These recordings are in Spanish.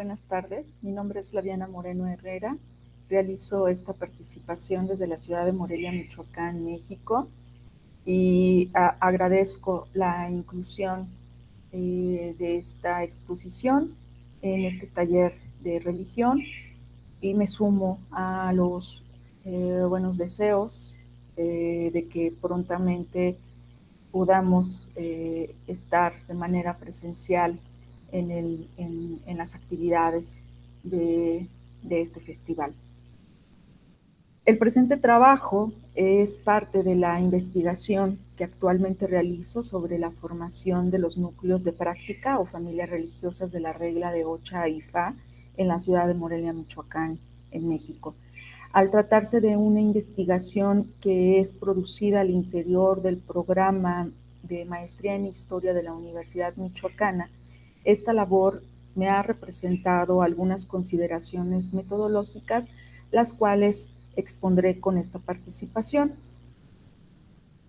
buenas tardes. Mi nombre es Flaviana Moreno Herrera. Realizo esta participación desde la ciudad de Morelia, Michoacán, México, y agradezco la inclusión de esta exposición en este taller de religión y me sumo a los buenos deseos de que prontamente podamos estar de manera presencial en las actividades de este festival. El presente trabajo es parte de la investigación que actualmente realizo sobre la formación de los núcleos de práctica o familias religiosas de la regla de Ocha y Fa en la ciudad de Morelia, Michoacán, en México. Al tratarse de una investigación que es producida al interior del programa de Maestría en Historia de la Universidad Michoacana, esta labor me ha representado algunas consideraciones metodológicas, las cuales expondré con esta participación.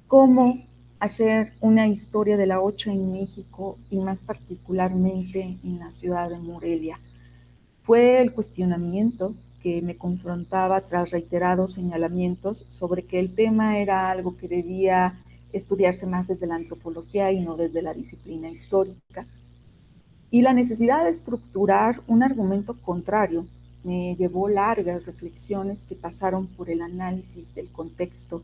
¿Cómo hacer una historia de la Ocha en México y más particularmente en la ciudad de Morelia? Fue el cuestionamiento que me confrontaba tras reiterados señalamientos sobre que el tema era algo que debía estudiarse más desde la antropología y no desde la disciplina histórica. Y la necesidad de estructurar un argumento contrario me llevó largas reflexiones que pasaron por el análisis del contexto,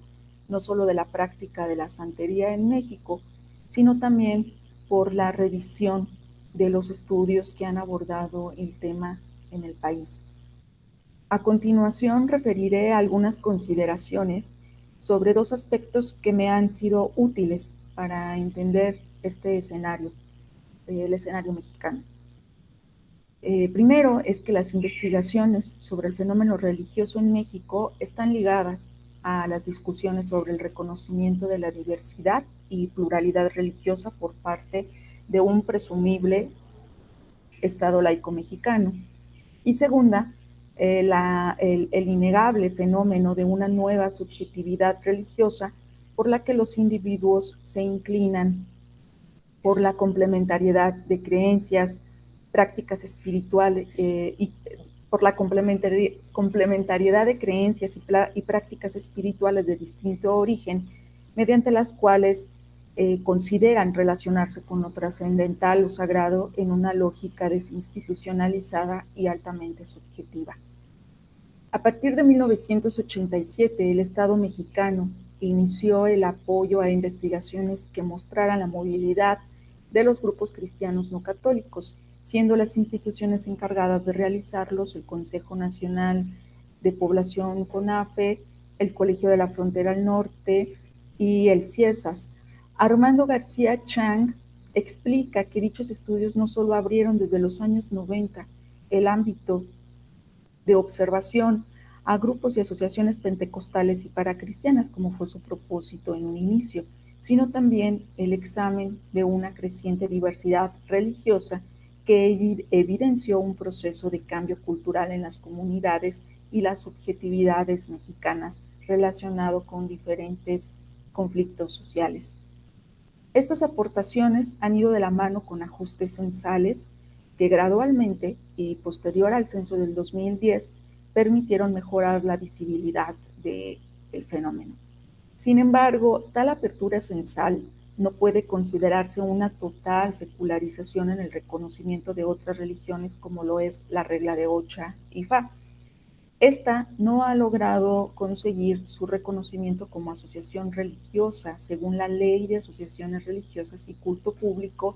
no solo de la práctica de la santería en México, sino también por la revisión de los estudios que han abordado el tema en el país. A continuación referiré algunas consideraciones sobre dos aspectos que me han sido útiles para entender este escenario, el escenario mexicano. Primero es que las investigaciones sobre el fenómeno religioso en México están ligadas a las discusiones sobre el reconocimiento de la diversidad y pluralidad religiosa por parte de un presumible Estado laico mexicano. Y segunda, el innegable fenómeno de una nueva subjetividad religiosa por la que los individuos se inclinan por la complementariedad de creencias, prácticas espirituales y por la complementariedad de creencias y prácticas espirituales de distinto origen, mediante las cuales consideran relacionarse con lo trascendental o sagrado en una lógica desinstitucionalizada y altamente subjetiva. A partir de 1987, el Estado mexicano inició el apoyo a investigaciones que mostraran la movilidad de los grupos cristianos no católicos, siendo las instituciones encargadas de realizarlos el Consejo Nacional de Población CONAFE, el Colegio de la Frontera al Norte y el CIESAS. Armando García Chang explica que dichos estudios no solo abrieron desde los años 90 el ámbito de observación a grupos y asociaciones pentecostales y paracristianas, como fue su propósito en un inicio, sino también el examen de una creciente diversidad religiosa que evidenció un proceso de cambio cultural en las comunidades y las subjetividades mexicanas relacionado con diferentes conflictos sociales. Estas aportaciones han ido de la mano con ajustes censales que gradualmente y posterior al censo del 2010 permitieron mejorar la visibilidad del fenómeno. Sin embargo, tal apertura censal no puede considerarse una total secularización en el reconocimiento de otras religiones como lo es la regla de Ocha y Fa. Esta no ha logrado conseguir su reconocimiento como asociación religiosa según la Ley de Asociaciones Religiosas y Culto Público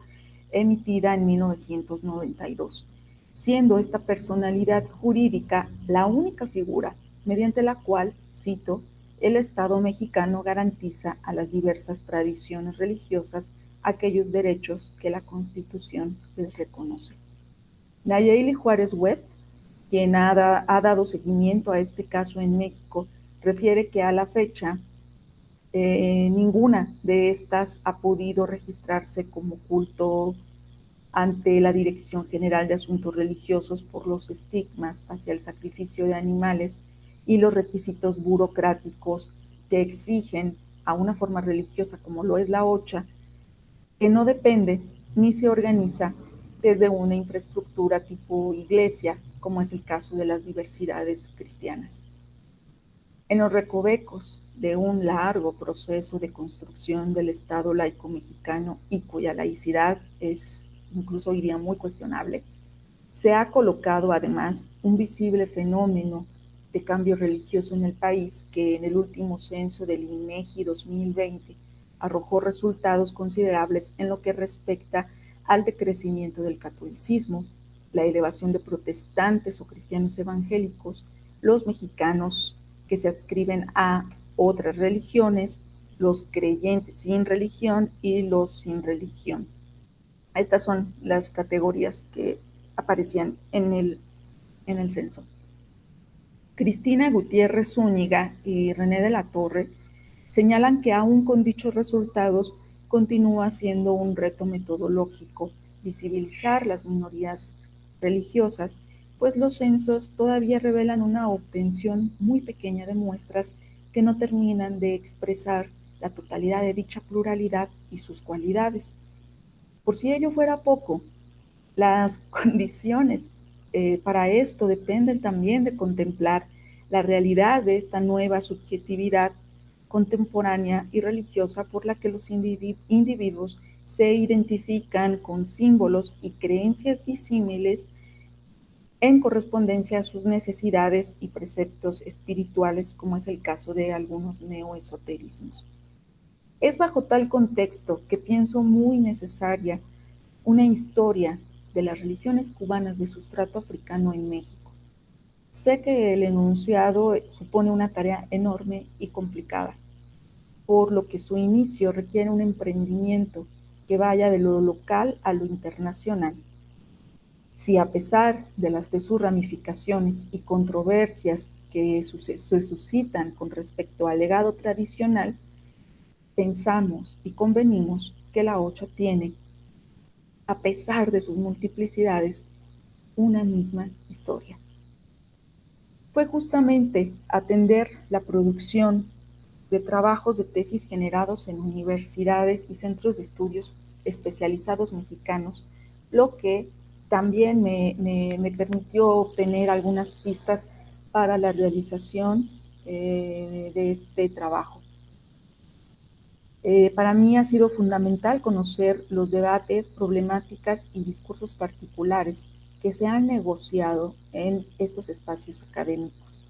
emitida en 1992, siendo esta personalidad jurídica la única figura mediante la cual, cito, el Estado mexicano garantiza a las diversas tradiciones religiosas aquellos derechos que la Constitución les reconoce. Nayeli Juárez Webb, quien ha dado seguimiento a este caso en México, refiere que a la fecha ninguna de estas ha podido registrarse como culto ante la Dirección General de Asuntos Religiosos por los estigmas hacia el sacrificio de animales y los requisitos burocráticos que exigen a una forma religiosa como lo es la Ocha, que no depende ni se organiza desde una infraestructura tipo iglesia, como es el caso de las diversidades cristianas. En los recovecos de un largo proceso de construcción del Estado laico mexicano y cuya laicidad es incluso hoy día muy cuestionable, se ha colocado además un visible fenómeno de cambio religioso en el país que en el último censo del INEGI 2020 arrojó resultados considerables en lo que respecta al decrecimiento del catolicismo, la elevación de protestantes o cristianos evangélicos, los mexicanos que se adscriben a otras religiones, los creyentes sin religión y los sin religión. Estas son las categorías que aparecían en el censo. Cristina Gutiérrez Zúñiga y René de la Torre señalan que aún con dichos resultados continúa siendo un reto metodológico visibilizar las minorías religiosas, pues los censos todavía revelan una obtención muy pequeña de muestras que no terminan de expresar la totalidad de dicha pluralidad y sus cualidades. Por si ello fuera poco, las condiciones para esto dependen también de contemplar la realidad de esta nueva subjetividad contemporánea y religiosa por la que los individuos se identifican con símbolos y creencias disímiles en correspondencia a sus necesidades y preceptos espirituales, como es el caso de algunos neoesoterismos. Es bajo tal contexto que pienso muy necesaria una historia de las religiones cubanas de sustrato africano en México. Sé que el enunciado supone una tarea enorme y complicada, por lo que su inicio requiere un emprendimiento que vaya de lo local a lo internacional. Si a pesar de sus ramificaciones y controversias que se suscitan con respecto al legado tradicional, pensamos y convenimos que la Ocha tiene, a pesar de sus multiplicidades, una misma historia. Fue justamente atender la producción de trabajos de tesis generados en universidades y centros de estudios especializados mexicanos, lo que también me permitió obtener algunas pistas para la realización de este trabajo. Para mí ha sido fundamental conocer los debates, problemáticas y discursos particulares que se han negociado en estos espacios académicos,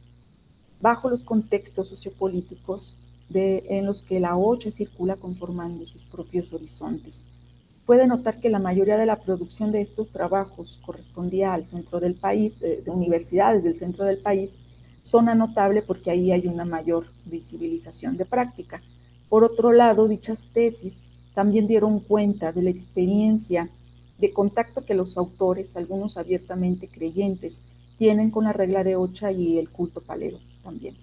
bajo los contextos sociopolíticos en los que la OCHA circula conformando sus propios horizontes. Puede notar que la mayoría de la producción de estos trabajos correspondía al centro del país, de universidades del centro del país, zona notable porque ahí hay una mayor visibilización de práctica. Por otro lado, dichas tesis también dieron cuenta de la experiencia de contacto que los autores, algunos abiertamente creyentes, tienen con la regla de Ocha y el culto palero también.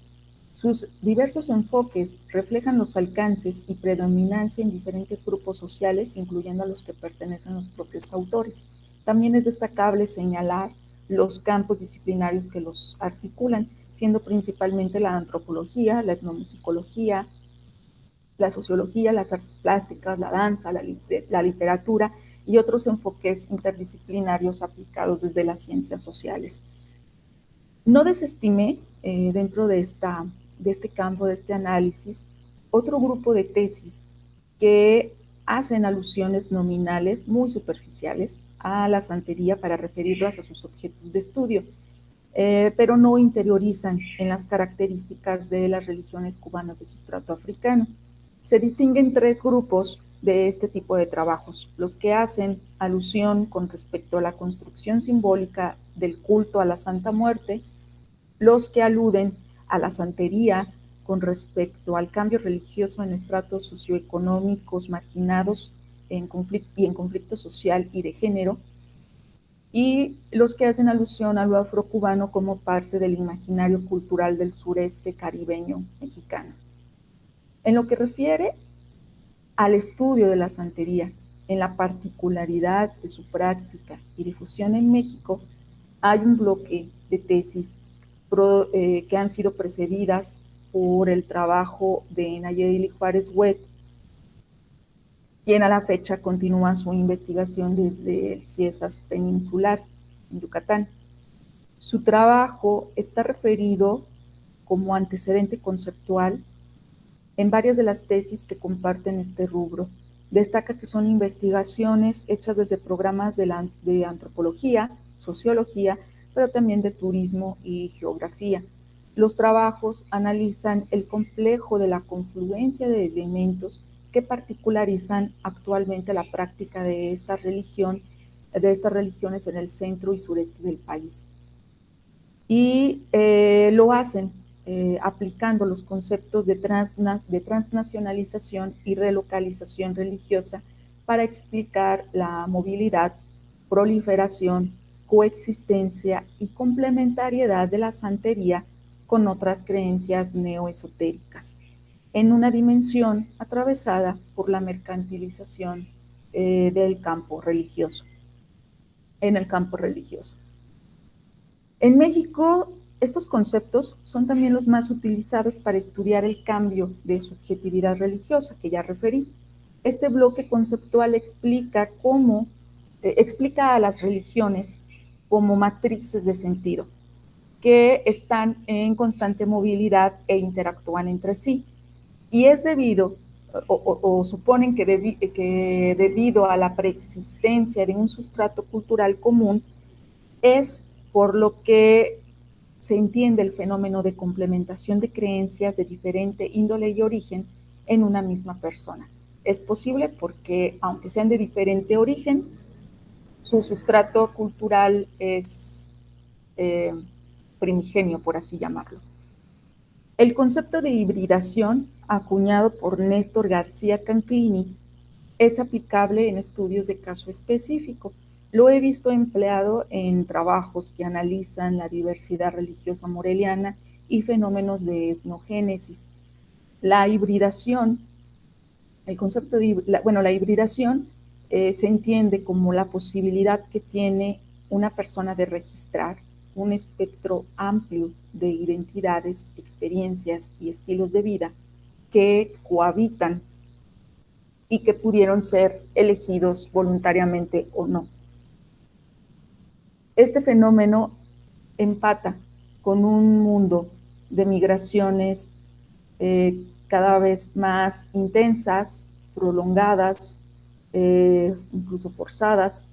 Sus diversos enfoques reflejan los alcances y predominancia en diferentes grupos sociales, incluyendo a los que pertenecen los propios autores. También es destacable señalar los campos disciplinarios que los articulan, siendo principalmente la antropología, la etnomusicología, la sociología, las artes plásticas, la danza, la literatura y otros enfoques interdisciplinarios aplicados desde las ciencias sociales. No desestimé dentro de este campo, de este análisis, otro grupo de tesis que hacen alusiones nominales muy superficiales a la santería para referirlas a sus objetos de estudio, pero no interiorizan en las características de las religiones cubanas de sustrato africano. Se distinguen tres grupos de este tipo de trabajos: los que hacen alusión con respecto a la construcción simbólica del culto a la Santa Muerte, los que aluden a la santería con respecto al cambio religioso en estratos socioeconómicos marginados y en conflicto social y de género, y los que hacen alusión a lo afrocubano como parte del imaginario cultural del sureste caribeño mexicano. En lo que refiere al estudio de la santería, en la particularidad de su práctica y difusión en México, hay un bloque de tesis que han sido precedidas por el trabajo de Nayeli Juárez Huet quien a la fecha continúa su investigación desde el Ciesas Peninsular, en Yucatán. Su trabajo está referido como antecedente conceptual en varias de las tesis que comparten este rubro. Destaca que son investigaciones hechas desde programas de antropología, sociología, pero también de turismo y geografía. Los trabajos analizan el complejo de la confluencia de elementos que particularizan actualmente la práctica de estas religiones en el centro y sureste del país. Y lo hacen aplicando los conceptos de transnacionalización y relocalización religiosa para explicar la movilidad, proliferación, coexistencia y complementariedad de la santería con otras creencias neoesotéricas, en una dimensión atravesada por la mercantilización del campo religioso, en el campo religioso. En México, estos conceptos son también los más utilizados para estudiar el cambio de subjetividad religiosa que ya referí. Este bloque conceptual explica a las religiones como matrices de sentido, que están en constante movilidad e interactúan entre sí. Y es debido, o suponen que debido a la preexistencia de un sustrato cultural común, es por lo que se entiende el fenómeno de complementación de creencias de diferente índole y origen en una misma persona. Es posible porque, aunque sean de diferente origen, su sustrato cultural es eh, primigenio, por así llamarlo. El concepto de hibridación, acuñado por Néstor García Canclini, es aplicable en estudios de caso específico. Lo he visto empleado en trabajos que analizan la diversidad religiosa moreliana y fenómenos de etnogénesis. La hibridación, el concepto de la hibridación se entiende como la posibilidad que tiene una persona de registrar un espectro amplio de identidades, experiencias y estilos de vida que cohabitan y que pudieron ser elegidos voluntariamente o no. Este fenómeno empata con un mundo de migraciones cada vez más intensas, prolongadas, incluso forzadas,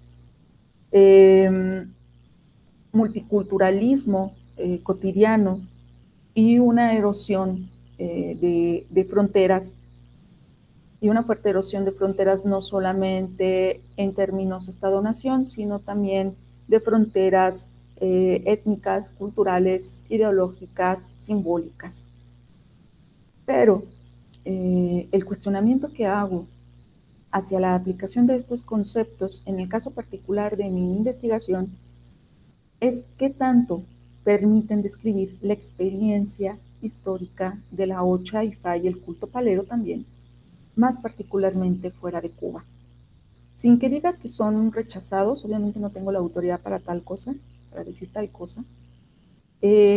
multiculturalismo cotidiano y una erosión de fronteras, y una fuerte erosión de fronteras no solamente en términos Estado-nación, sino también de fronteras étnicas, culturales, ideológicas, simbólicas. Pero el cuestionamiento que hago hacia la aplicación de estos conceptos, en el caso particular de mi investigación, es qué tanto permiten describir la experiencia histórica de la Ocha Ifá y el culto palero también, más particularmente fuera de Cuba. Sin que diga que son rechazados, obviamente no tengo la autoridad para tal cosa, para decir tal cosa,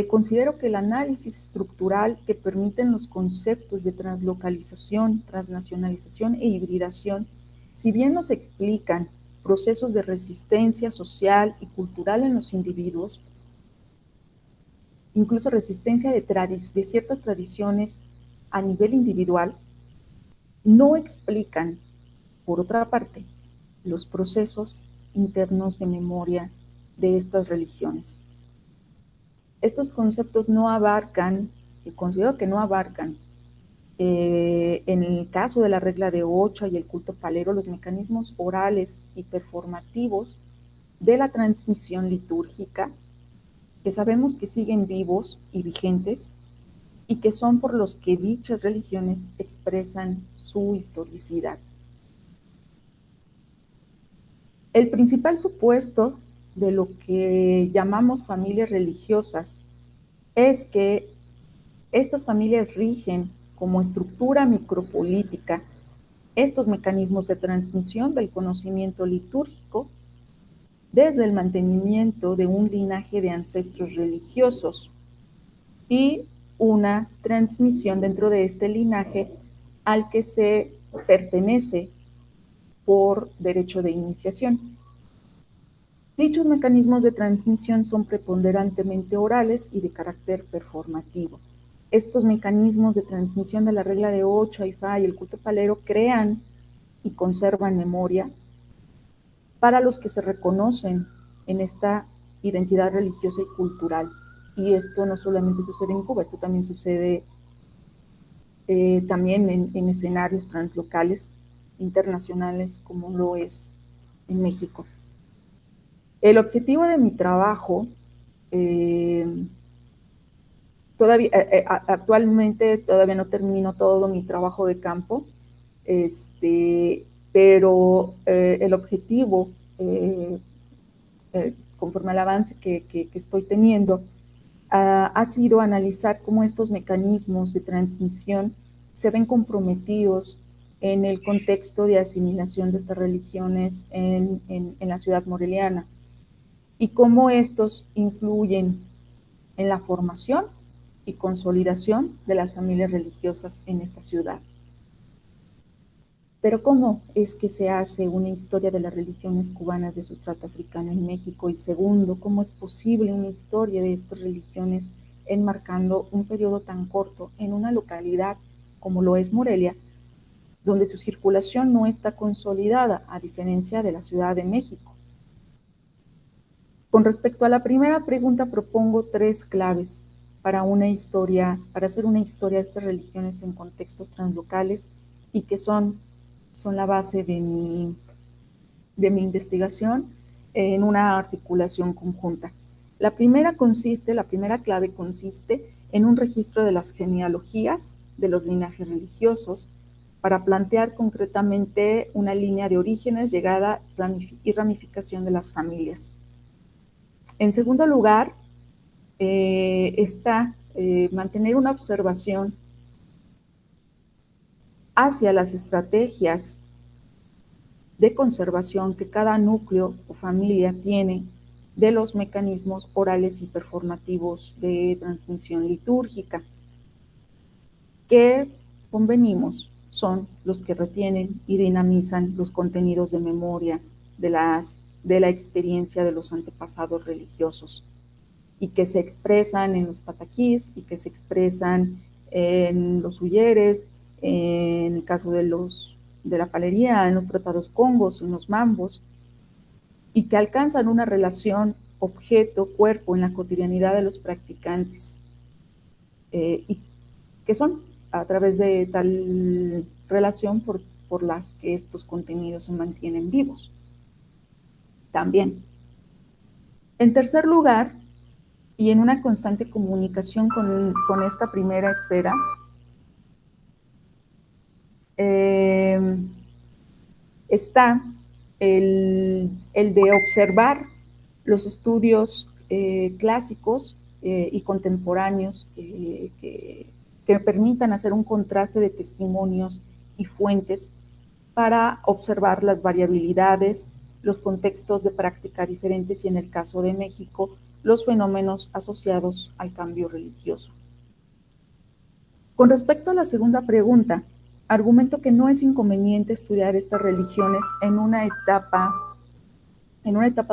considero que el análisis estructural que permiten los conceptos de translocalización, transnacionalización e hibridación, si bien nos explican procesos de resistencia social y cultural en los individuos, incluso resistencia de ciertas tradiciones a nivel individual, no explican, por otra parte, los procesos internos de memoria de estas religiones. Estos conceptos no abarcan, y considero que no abarcan, en el caso de la regla de Ocha y el culto palero, los mecanismos orales y performativos de la transmisión litúrgica, que sabemos que siguen vivos y vigentes, y que son por los que dichas religiones expresan su historicidad. El principal supuesto de lo que llamamos familias religiosas es que estas familias rigen como estructura micropolítica estos mecanismos de transmisión del conocimiento litúrgico desde el mantenimiento de un linaje de ancestros religiosos y una transmisión dentro de este linaje al que se pertenece por derecho de iniciación. Dichos mecanismos de transmisión son preponderantemente orales y de carácter performativo. Estos mecanismos de transmisión de la regla de 8, Ifá y el culto palero crean y conservan memoria para los que se reconocen en esta identidad religiosa y cultural. Y esto no solamente sucede en Cuba, esto también sucede también en escenarios translocales internacionales como lo es en México. El objetivo de mi trabajo, actualmente todavía no termino todo mi trabajo de campo, pero el objetivo, conforme al avance que estoy teniendo, ha sido analizar cómo estos mecanismos de transmisión se ven comprometidos en el contexto de asimilación de estas religiones en la ciudad moreliana y cómo estos influyen en la formación y consolidación de las familias religiosas en esta ciudad. Pero ¿cómo es que se hace una historia de las religiones cubanas de sustrato africano en México? Y segundo, ¿cómo es posible una historia de estas religiones enmarcando un periodo tan corto en una localidad como lo es Morelia, donde su circulación no está consolidada, a diferencia de la Ciudad de México? Con respecto a la primera pregunta, propongo 3 claves para hacer una historia de estas religiones en contextos translocales y que son la base de mi investigación en una articulación conjunta. La primera clave consiste en un registro de las genealogías de los linajes religiosos para plantear concretamente una línea de orígenes, llegada y ramificación de las familias. En segundo lugar, está mantener una observación hacia las estrategias de conservación que cada núcleo o familia tiene de los mecanismos orales y performativos de transmisión litúrgica, que convenimos son los que retienen y dinamizan los contenidos de memoria de la experiencia de los antepasados religiosos y que se expresan en los pataquís y que se expresan en los huyeres, en el caso de la palería, en los tratados congos, en los mambos, y que alcanzan una relación objeto-cuerpo en la cotidianidad de los practicantes, y que son a través de tal relación por las que estos contenidos se mantienen vivos. También. En tercer lugar, y en una constante comunicación con esta primera esfera, está el de observar los estudios clásicos y contemporáneos que permitan hacer un contraste de testimonios y fuentes para observar las variabilidades, los contextos de práctica diferentes y, en el caso de México, los fenómenos asociados al cambio religioso. Con respecto a la segunda pregunta, argumento que no es inconveniente estudiar estas religiones en una etapa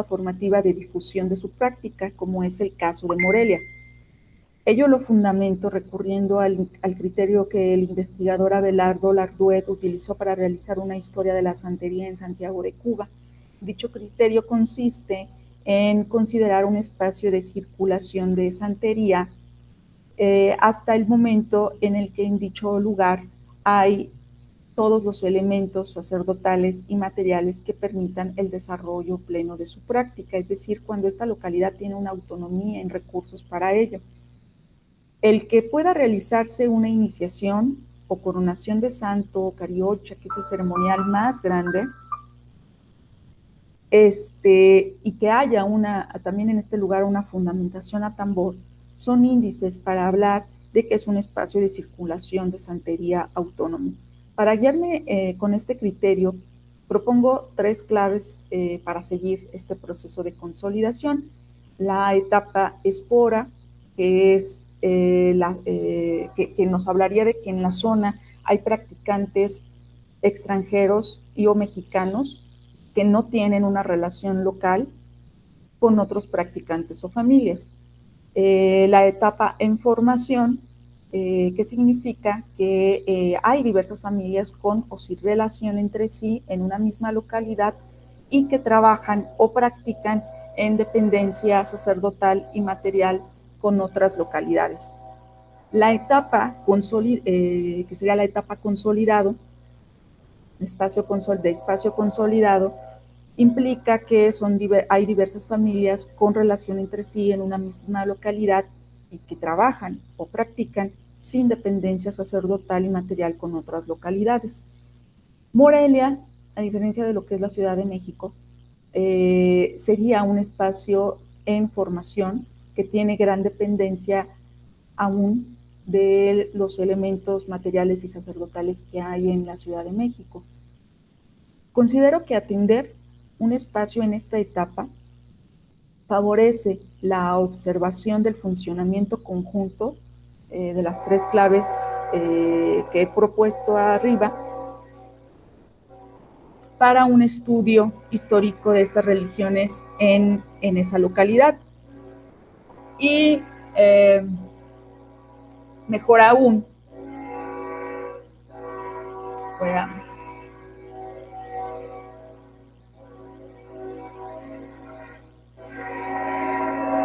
formativa de difusión de su práctica, como es el caso de Morelia. Ello lo fundamento recurriendo al criterio que el investigador Abelardo Larduet utilizó para realizar una historia de la santería en Santiago de Cuba. Dicho criterio consiste en considerar un espacio de circulación de santería hasta el momento en el que en dicho lugar hay todos los elementos sacerdotales y materiales que permitan el desarrollo pleno de su práctica, es decir, cuando esta localidad tiene una autonomía en recursos para ello. El que pueda realizarse una iniciación o coronación de santo o cariocha, que es el ceremonial más grande, y que haya también en este lugar una fundamentación a tambor, son índices para hablar de que es un espacio de circulación de santería autónomo. Para guiarme con este criterio, propongo 3 claves para seguir este proceso de consolidación. La etapa espora, que es que nos hablaría de que en la zona hay practicantes extranjeros y o mexicanos que no tienen una relación local con otros practicantes o familias. La etapa en formación, que significa que hay diversas familias con o sin relación entre sí en una misma localidad y que trabajan o practican en dependencia sacerdotal y material con otras localidades. La etapa que sería la etapa consolidado, de espacio consolidado, implica que hay diversas familias con relación entre sí en una misma localidad y que trabajan o practican sin dependencia sacerdotal y material con otras localidades. Morelia, a diferencia de lo que es la Ciudad de México, sería un espacio en formación que tiene gran dependencia aún de los elementos materiales y sacerdotales que hay en la Ciudad de México. Considero que atender un espacio en esta etapa favorece la observación del funcionamiento conjunto de las tres claves que he propuesto arriba para un estudio histórico de estas religiones en esa localidad. Y mejor aún, voy a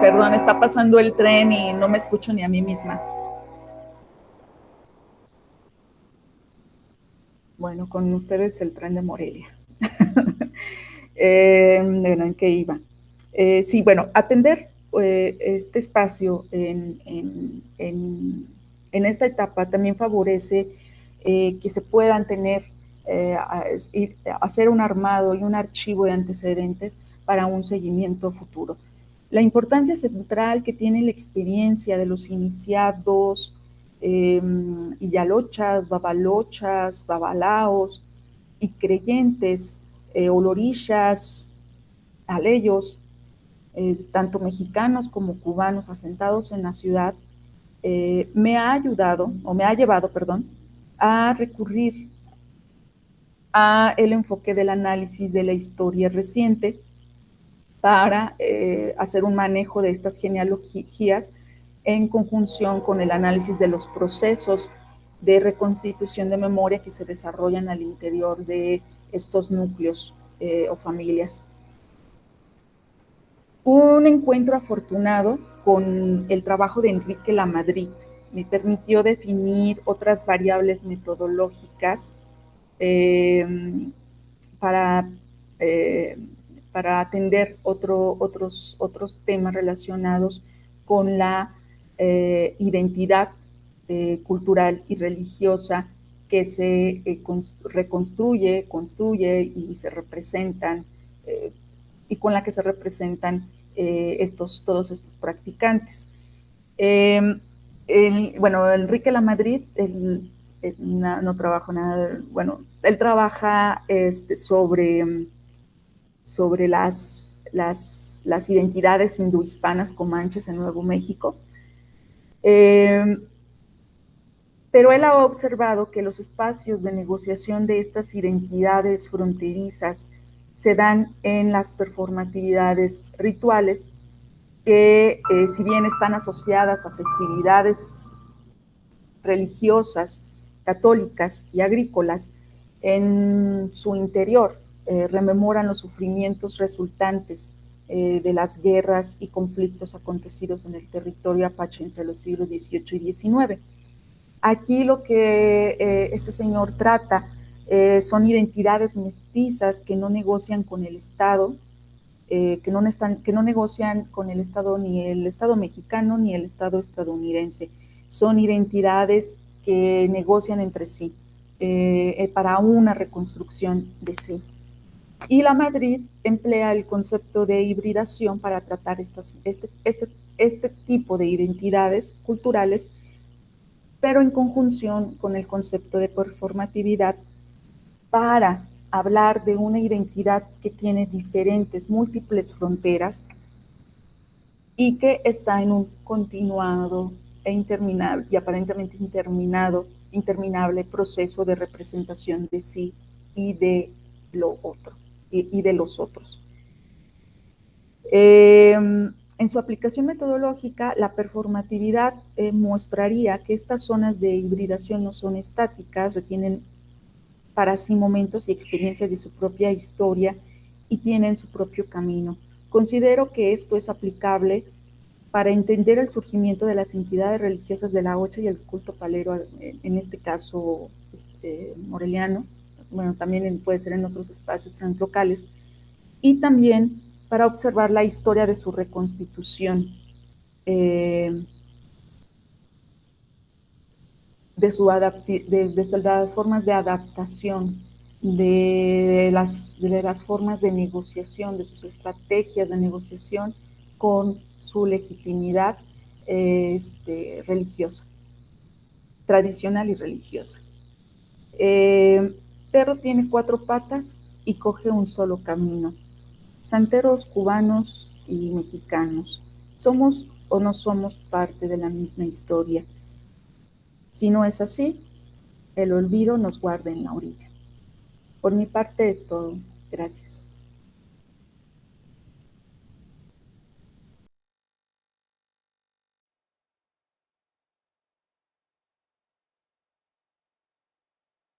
perdón, está pasando el tren y no me escucho ni a mí misma. Bueno, con ustedes el tren de Morelia. Bueno, ¿en qué iba? Sí, bueno, atender este espacio en esta etapa también favorece que se puedan tener, hacer un armado y un archivo de antecedentes para un seguimiento futuro. La importancia central que tiene la experiencia de los iniciados, Iyalochas, Babalochas, Babalaos y creyentes, olorishas, aleyos, tanto mexicanos como cubanos asentados en la ciudad, me ha ayudado, o me ha llevado, perdón, a recurrir a el enfoque del análisis de la historia reciente para hacer un manejo de estas genealogías en conjunción con el análisis de los procesos de reconstitución de memoria que se desarrollan al interior de estos núcleos o familias. Un encuentro afortunado con el trabajo de Enrique Lamadrid me permitió definir otras variables metodológicas eh, para, eh, para atender otros temas relacionados con la identidad cultural y religiosa que se reconstruye, construye y se representan y con la que se representan todos estos practicantes. Bueno, Enrique Lamadrid, no trabajo nada, bueno, él trabaja sobre las identidades hinduhispanas comanches en Nuevo México, pero él ha observado que los espacios de negociación de estas identidades fronterizas se dan en las performatividades rituales que si bien están asociadas a festividades religiosas, católicas y agrícolas, en su interior rememoran los sufrimientos resultantes de las guerras y conflictos acontecidos en el territorio apache entre los siglos XVIII y XIX. Aquí lo que este señor trata son identidades mestizas que no negocian con el Estado, que no negocian con el Estado, ni el Estado mexicano ni el Estado estadounidense. Son identidades que negocian entre sí para una reconstrucción de sí. Y Lamadrid emplea el concepto de hibridación para tratar este tipo de identidades culturales, pero en conjunción con el concepto de performatividad para hablar de una identidad que tiene diferentes, múltiples fronteras y que está en un continuado e interminable y aparentemente interminable proceso de representación de sí y de lo otro y de los otros. En su aplicación metodológica, la performatividad mostraría que estas zonas de hibridación no son estáticas, retienen para sí momentos y experiencias de su propia historia y tienen su propio camino. Considero que esto es aplicable para entender el surgimiento de las entidades religiosas de la Ocha y el culto palero, en este caso moreliano, bueno, también puede ser en otros espacios translocales, y también para observar la historia de su reconstitución, eh, de las formas de adaptación, de las formas de negociación, de sus estrategias de negociación con su legitimidad religiosa, tradicional y religiosa. Perro tiene 4 patas y coge un solo camino. Santeros cubanos y mexicanos, ¿somos o no somos parte de la misma historia? Si no es así, el olvido nos guarda en la orilla. Por mi parte es todo. Gracias.